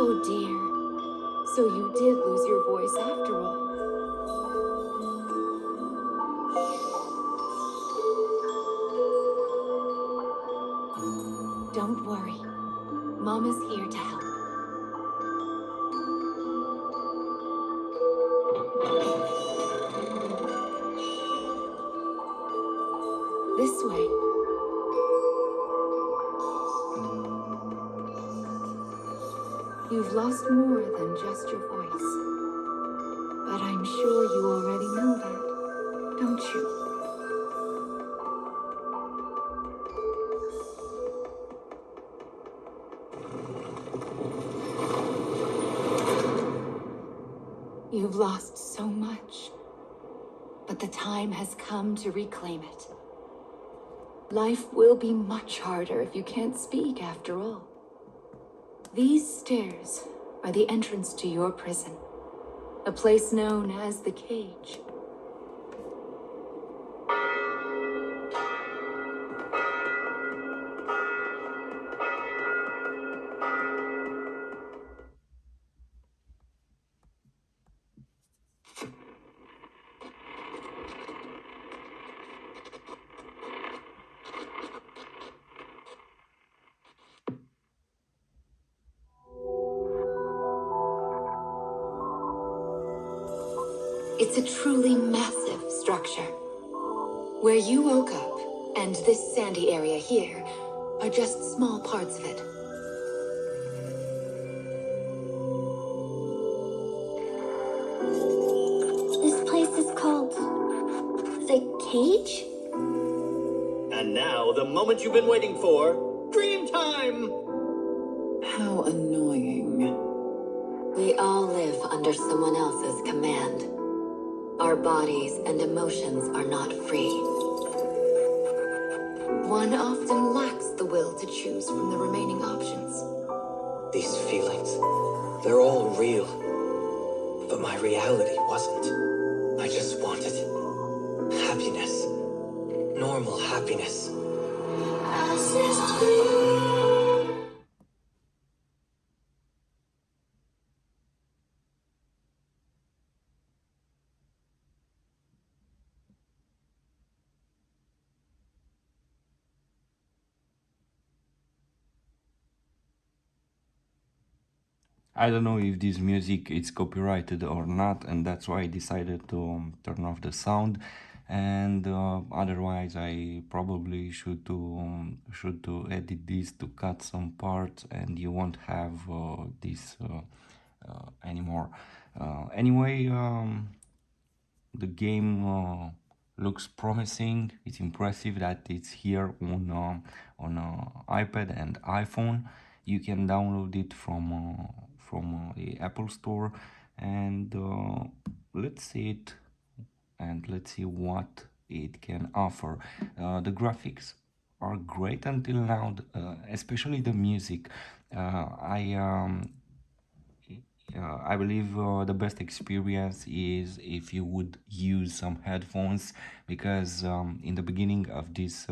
Oh dear. So you did lose your voice after all. Don't worry. Mama's here to help. This way. You've lost more than just your voice. But I'm sure you already know that, don't you? You've lost so much, but the time has come to reclaim it. Life will be much harder if you can't speak after all. These stairs are the entrance to your prison, a place known as the cage. It's a truly massive structure. Where you woke up, and this sandy area here, are just small parts of it. This place is called the cage? And now, the moment you've been waiting for, dream time! How annoying. We all live under someone else's command. Our bodies and emotions are not free. One often lacks the will to choose from the remaining options. These feelings, they're all real. But my reality wasn't. I just wanted happiness. Normal happiness. I don't know if this music is copyrighted or not, and that's why I decided to turn off the sound. And otherwise, I probably should to edit this to cut some parts, and you won't have this anymore. Anyway, the game looks promising. It's impressive that it's here on iPad and iPhone. You can download it from the Apple Store, and let's see it, and let's see what it can offer. The graphics are great until now, especially the music. I believe the best experience is if you would use some headphones, because in the beginning of this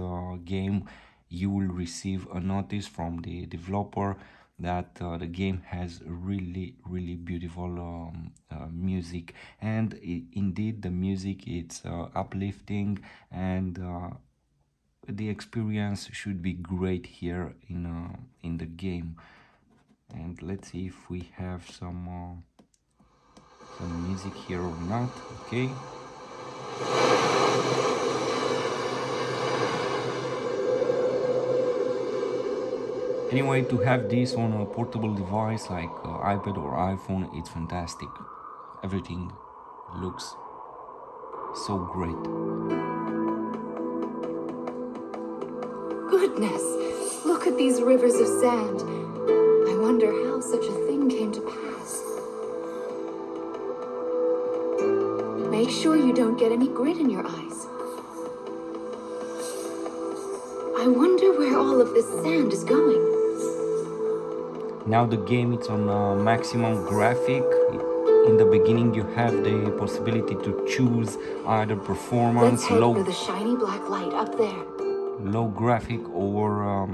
game you will receive a notice from the developer that the game has really beautiful music, and indeed the music it's uplifting, and the experience should be great here in the game. And let's see if we have some music here or not. Okay. Anyway, to have this on a portable device like iPad or iPhone, it's fantastic. Everything looks so great. Goodness, look at these rivers of sand. I wonder how such a thing came to pass. Make sure you don't get any grit in your eyes. I wonder where all of this sand is going. Now the game is on maximum graphic. In the beginning you have the possibility to choose either performance, Let's head for the shiny black light up there. Low graphic, or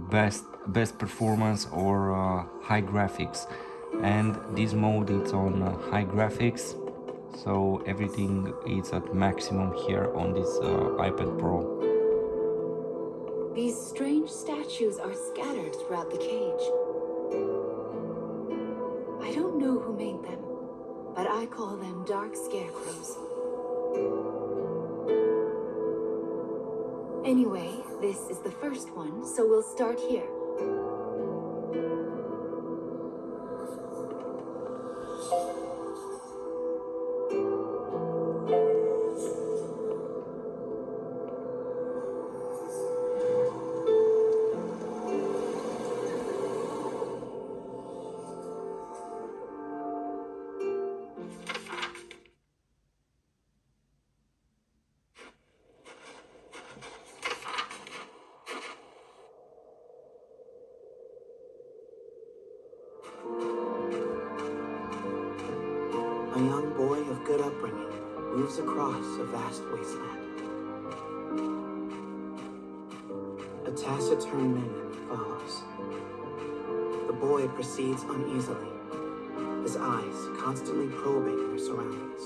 best performance, or high graphics. And this mode it's on high graphics, so everything is at maximum here on this iPad Pro. These strange statues are scattered throughout the cage. I don't know who made them, but I call them dark scarecrows. Anyway, this is the first one, so we'll start here. A young boy of good upbringing moves across a vast wasteland. A taciturn minion follows. The boy proceeds uneasily, his eyes constantly probing their surroundings,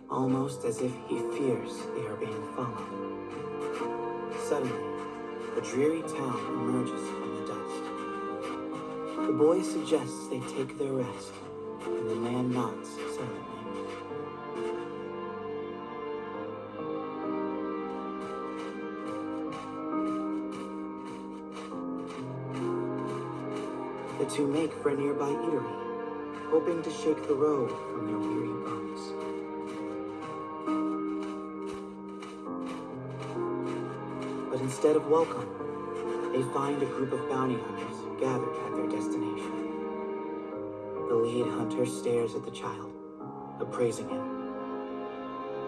almost as if he fears they are being followed. Suddenly, a dreary town emerges from the dust. The boy suggests they take their rest, and the man nods silently. The two make for a nearby eatery, hoping to shake the road from their weary bones. But instead of welcome, they find a group of bounty hunters gathered at their destination. The lead hunter stares at the child, appraising him.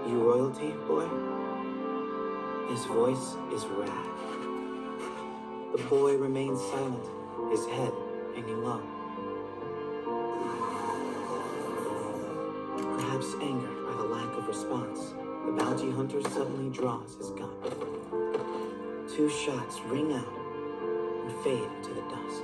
"You royalty, boy?" His voice is wrath. The boy remains silent, his head hanging low. Perhaps angered by the lack of response, the bounty hunter suddenly draws his gun. Two shots ring out and fade into the dusk.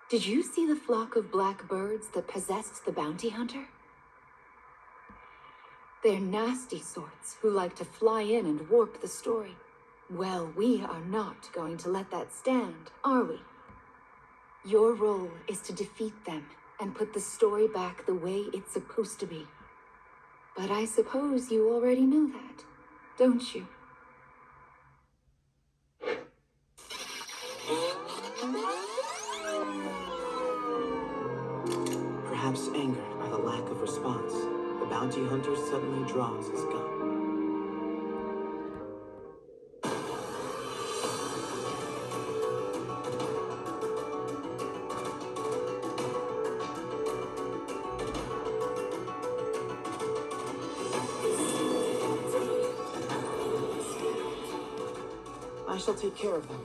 Did you see the flock of black birds that possessed the bounty hunter? They're nasty sorts who like to fly in and warp the story. Well, we are not going to let that stand, are we? Your role is to defeat them and put the story back the way it's supposed to be. But I suppose you already know that, don't you? Perhaps angered by the lack of response, the bounty hunter suddenly draws his gun. I shall take care of them.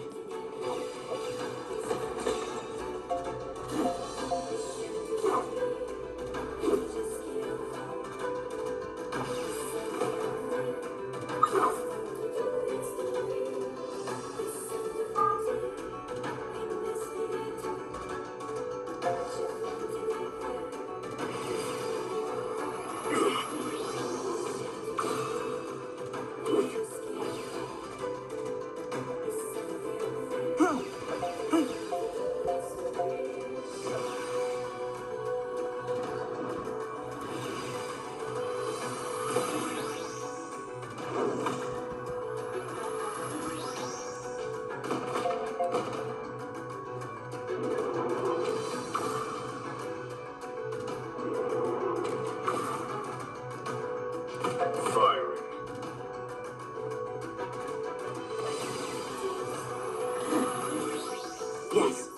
Yes.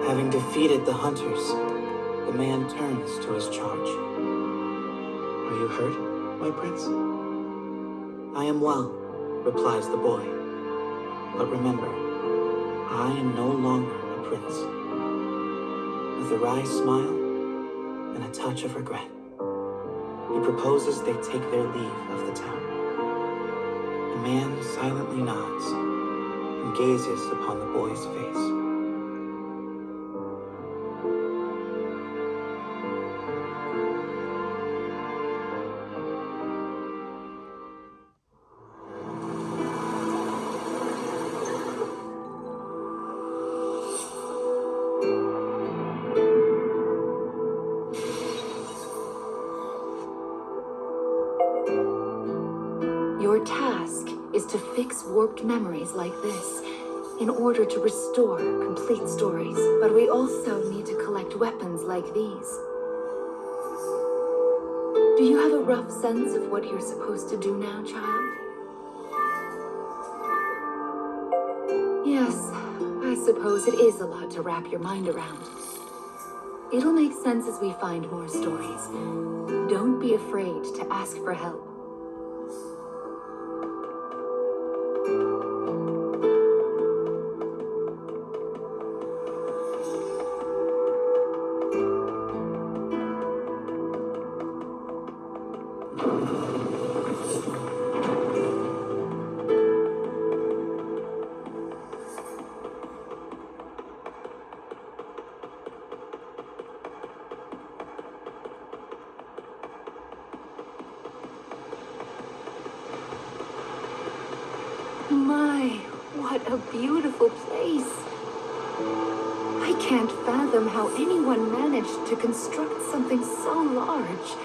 Having defeated the hunters, the man turns to his charge. "Are you hurt, my prince?" I am well, replies the boy. But remember, I am no longer a prince. With a wry smile and a touch of regret, he proposes they take their leave of the town. The man silently nods and gazes upon the boy's face. Your task is to fix warped memories like this in order to restore complete stories. But we also need to collect weapons like these. Do you have a rough sense of what you're supposed to do now, child? Yes, I suppose it is a lot to wrap your mind around. It'll make sense as we find more stories. Don't be afraid to ask for help. My, what a beautiful place. I can't fathom how anyone managed to construct something so large.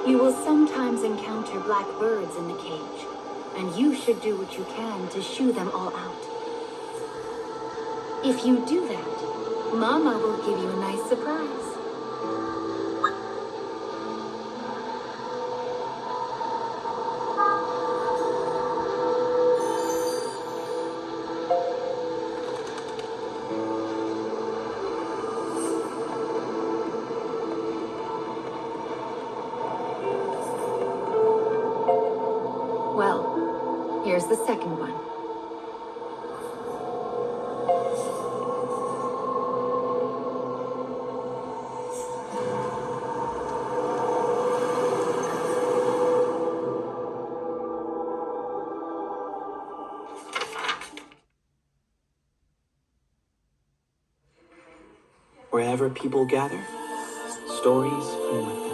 You will sometimes encounter black birds in the cage, and you should do what you can to shoo them all out. If you do that, Mama will give you a nice surprise. Well, here's the second one. Wherever people gather, stories from within